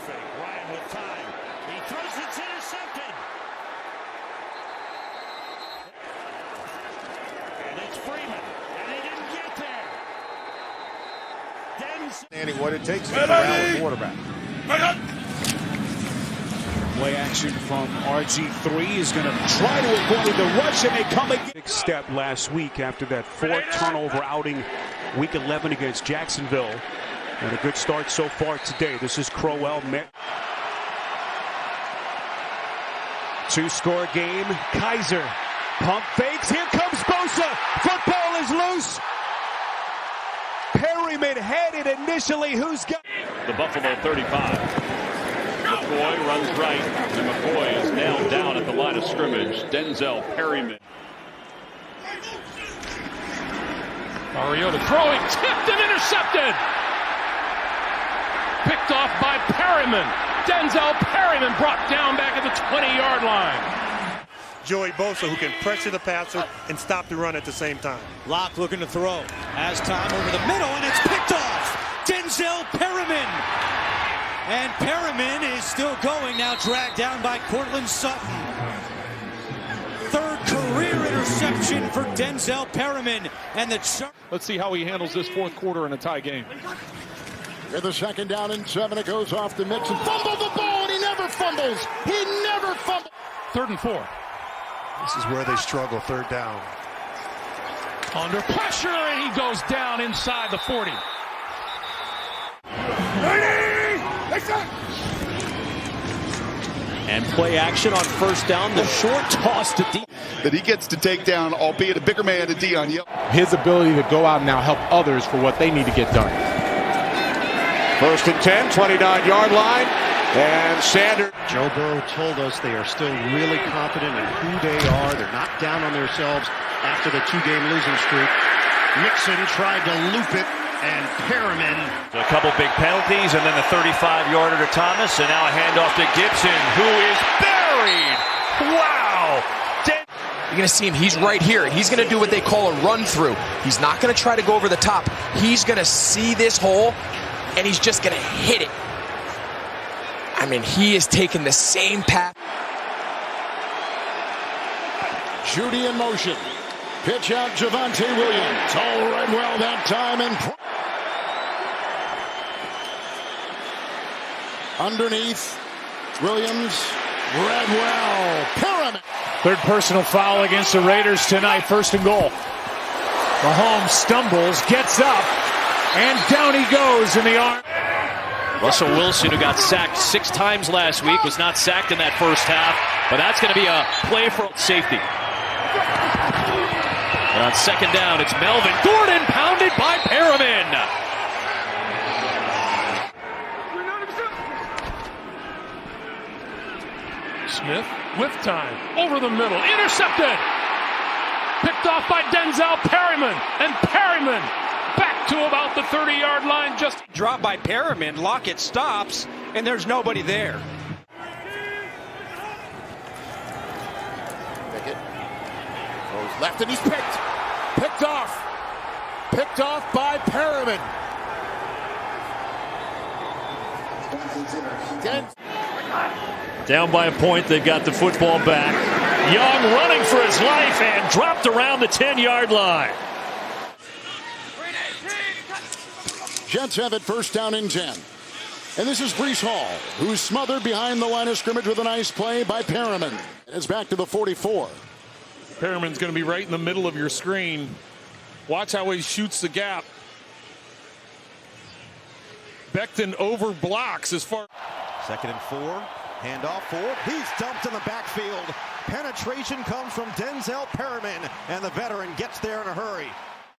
fake. Ryan with time. He throws, it's intercepted. And it's Freeman. And he didn't get there. Understanding what it takes to be a quarterback. Play action from RG3 is going to try to avoid the rush, and they come again. Big step last week after that 4-turnover outing, week 11 against Jacksonville. And a good start so far today. This is Crowell. Two-score game. Kaiser. Pump fakes. Here comes Bosa. Football is loose. Perryman headed initially. Who's got the Buffalo 35? McCoy runs right, and McCoy is nailed down at the line of scrimmage. Denzel Perryman. Mariota throwing, tipped and intercepted. Picked off by Perryman. Denzel Perryman brought down back at the 20-yard line. Joey Bosa, who can pressure the passer and stop the run at the same time. Locke looking to throw. Has time over the middle, and it's picked off. Denzel Perryman. And Perryman is still going, now dragged down by Cortland Sutton. Third career interception for Denzel Perryman. And the Let's see how he handles this fourth quarter in a tie game. With the second down and 7, it goes off the mix and fumbled the ball, and he never fumbles. He never fumbles. 3rd and 4. This is where they struggle, 3rd down. Under pressure, and he goes down inside the 40. And play action on 1st down, the short toss to deep. That he gets to take down, albeit a bigger man to Dion. His ability to go out and now help others for what they need to get done. 1st and 10, 29-yard line, and Sanders. Joe Burrow told us they are still really confident in who they are. They're not down on themselves after the 2-game losing streak. Mixon tried to loop it, and Perryman. A couple big penalties, and then the 35-yarder to Thomas, and now a handoff to Gibson, who is buried. Wow. You're going to see him. He's right here. He's going to do what they call a run-through. He's not going to try to go over the top. He's going to see this hole, and he's just going to hit it. I mean, he is taking the same path. Judy in motion. Pitch out Javonte Williams. All right, well that time. And underneath, Williams read well. Perryman. 3rd personal foul against the Raiders tonight. 1st and goal. Mahomes stumbles, gets up, and down he goes in the arm. Russell Wilson, who got sacked 6 times last week, was not sacked in that first half, but that's going to be a play for safety. And on 2nd down, it's Melvin Gordon, pounded by Perryman. Smith with time, over the middle, intercepted. Picked off by Denzel Perryman, and Perryman back to about the 30-yard line. Just drop by Perryman. Lockett stops, and there's nobody there. Pickett goes left, and he's picked. Picked off. Picked off by Perryman. Down by a point, they've got the football back. Young running for his life and dropped around the 10-yard line. Jets have it 1st down and 10. And this is Breece Hall, who's smothered behind the line of scrimmage with a nice play by Perryman. It's back to the 44. Perryman's going to be right in the middle of your screen. Watch how he shoots the gap. Becton over blocks as far. 2nd and 4. Handoff forward. He's dumped in the backfield. Penetration comes from Denzel Perryman, and the veteran gets there in a hurry.